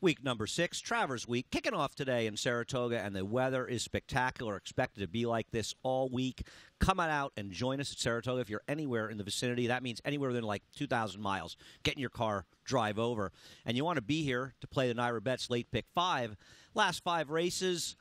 Week number 6, Travers Week, kicking off today in Saratoga, and the weather is spectacular. Expected to be like this all week. Come on out and join us at Saratoga if you're anywhere in the vicinity. That means anywhere within like 2,000 miles. Get in your car, drive over. And you want to be here to play the NYRA Bets Late Pick 5. Last 5 races.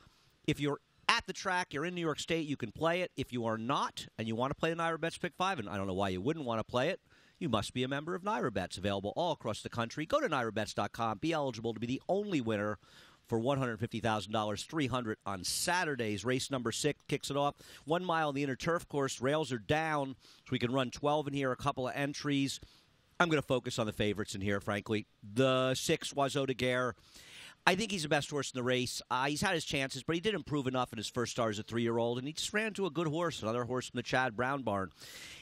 If you're at the track, you're in New York State, you can play it. If you are not, and you want to play the NYRA Bets Pick 5, and I don't know why you wouldn't want to play it, you must be a member of NYRA Bets, available all across the country. Go to NYRABets.com. Be eligible to be the only winner for $150,000, $300 on Saturdays. Race number 6 kicks it off. 1 mile on the inner turf course. Rails are down, so we can run 12 in here, a couple of entries. I'm going to focus on the favorites in here, frankly. The 6, Oiseau de Guerre. I think he's the best horse in the race. He's had his chances, but he did improve enough in his first start as a 3-year-old, and he just ran into a good horse, another horse from the Chad Brown barn.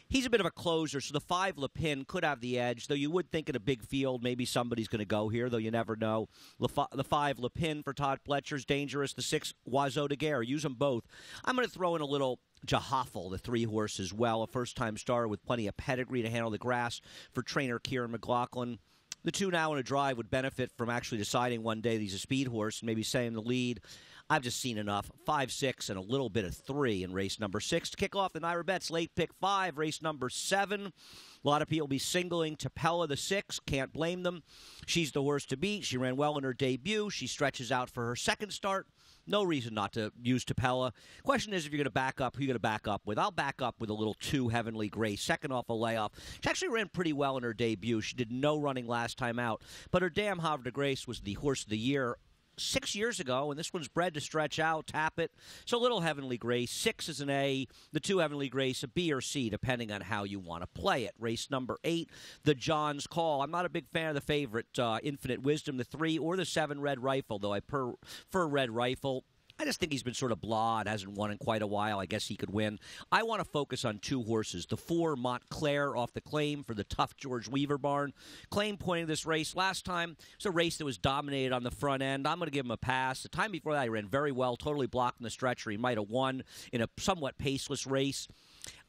He's a bit of a closer, so the 5, Le Pin, could have the edge, though you would think in a big field maybe somebody's going to go here, though you never know. The 5, Le Pin for Todd Pletcher's dangerous. The 6, Oiseau de Guerre. Use them both. I'm going to throw in a little Jahaffel, the 3 horse as well, a first-time starter with plenty of pedigree to handle the grass for trainer Kieran McLaughlin. The 2 now in a drive would benefit from actually deciding one day that he's a speed horse and maybe staying in the lead. I've just seen enough. 5, 6, and a little bit of 3 in race number 6. To kick off the NYRA Bets Late Pick 5, race number 7. A lot of people will be singling Tapella the 6. Can't blame them. She's the horse to beat. She ran well in her debut. She stretches out for her second start. No reason not to use Tapella. Question is, if you're going to back up, who are you going to back up with? I'll back up with a little 2, Heavenly Grace, second off a layoff. She actually ran pretty well in her debut. She did no running last time out. But her damn Havre de Grace was the horse of the year 6 years ago, and this one's bred to stretch out, tap it. So little Heavenly Grace. 6 is an A. The 2, Heavenly Grace, a B or C, depending on how you want to play it. Race number 8, the John's Call. I'm not a big fan of the favorite, Infinite Wisdom, the 3, or the 7, Red Rifle, though I prefer Red Rifle. I just think he's been sort of blah and hasn't won in quite a while. I guess he could win. I want to focus on 2 horses. The 4, Montclair, off the claim for the tough George Weaver barn. Claim pointing this race last time. It's a race that was dominated on the front end. I'm going to give him a pass. The time before that, he ran very well, totally blocked in the stretcher. He might have won in a somewhat paceless race.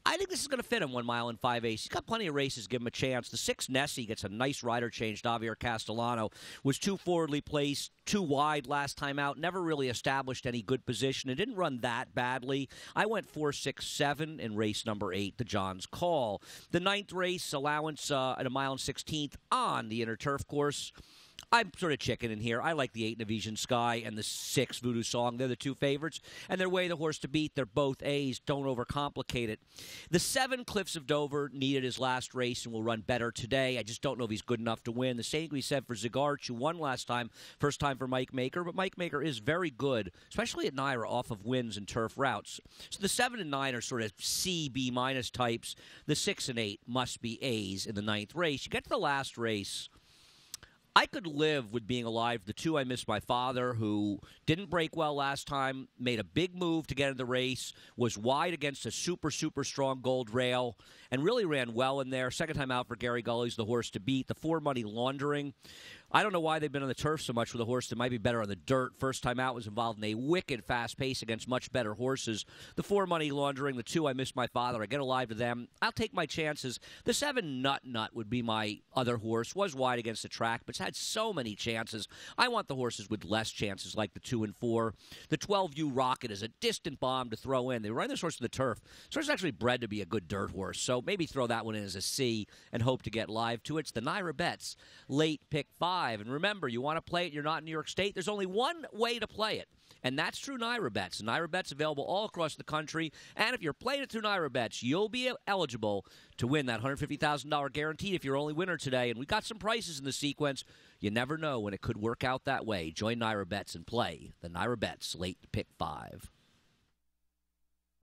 I think this is going to fit him 1 mile and 5/8. He's got plenty of races. Give him a chance. The 6, Nessie, gets a nice rider change. Javier Castellano was too forwardly placed, too wide last time out. Never really established any good position. It didn't run that badly. I went 4, 6, 7 in race number 8, the John's Call. The 9th race, allowance at 1 mile and 16th on the inner turf course. I'm sort of chicken in here. I like the 8, Navision Sky, and the 6, Voodoo Song. They're the 2 favorites, and they're way the horse to beat. They're both A's. Don't overcomplicate it. The 7, Cliffs of Dover, needed his last race and will run better today. I just don't know if he's good enough to win. The same can be said for Zigarch, who won last time, first time for Mike Maker, but Mike Maker is very good, especially at NYRA, off of wins and turf routes. So the 7 and 9 are sort of C, B- types. The 6 and 8 must be A's in the 9th race. You get to the last race, I could live with being alive. The 2, I Miss My Father, who didn't break well last time, made a big move to get in the race, was wide against a super, super strong Gold Rail, and really ran well in there. Second time out for Gary Gully's the horse to beat. The 4, Money Laundering. I don't know why they've been on the turf so much with a horse that might be better on the dirt. First time out was involved in a wicked fast pace against much better horses. The 4, Money Laundering. The 2, I Miss My Father. I get alive to them. I'll take my chances. The 7, Nut would be my other horse. Was wide against the track, but had so many chances. I want the horses with less chances, like the 2 and 4. The 12, U Rocket, is a distant bomb to throw in. They run this horse to the turf. This horse is actually bred to be a good dirt horse, so maybe throw that one in as a C and hope to get live to it. It's the NYRA Bets Late Pick 5. And remember, you want to play it, you're not in New York State, there's only one way to play it, and that's through NYRA Bets. NYRA Bets available all across the country, and if you're playing it through NYRA Bets, you'll be eligible to win that $150,000 guaranteed if you're only winner today. And we got some prices in the sequence. You never know when it could work out that way. Join NYRA Bets and play the NYRA Bets Late Pick 5.